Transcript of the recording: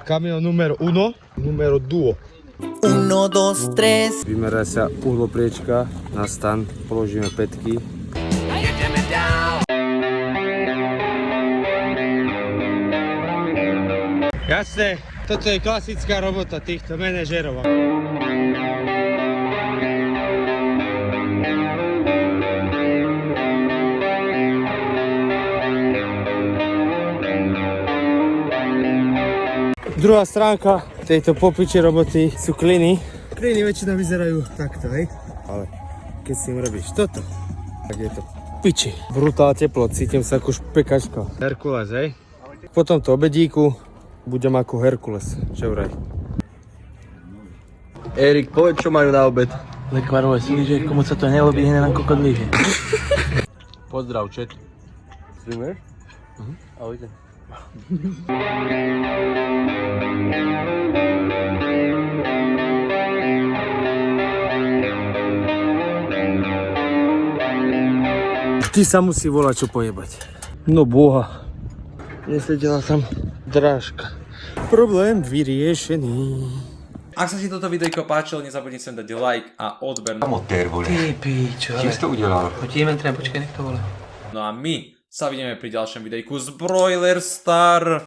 Kamión numero 1, numero 2. 1, 2, 3. Vymerá sa uhlopriečka na stan, položíme pätky. Jasne, toto je klasická robota týchto manažerov. Druhá stránka tejto popiči roboty sú kliny. Kliny väčšinou vyzerajú takto, hej? Ale keď si im robíš toto, tak je to piči. Brutál teplo, cítim sa ako špekačka. Herkules, hej? Po tomto obedíku budem ako Herkules, čo vraj. Erik, povedz, čo majú na obed. Lekvarové slíže, komu sa to nelobí, hneď nám kokot líže. Pozdrav, chat. Streamuješ? Ahojte. Ty sa musí volať čo pojebať. No boha. Nesledila som drážka. Problém vyriešený. Ak sa ti toto videjko páčilo, nezabudni sem dať like a odber. Motér, vole. Ty píčo, Čím jsi to udělal? Chodíme, počkej, nech to vole. No a my sa vidíme pri ďalšom videjku z Broiler Star.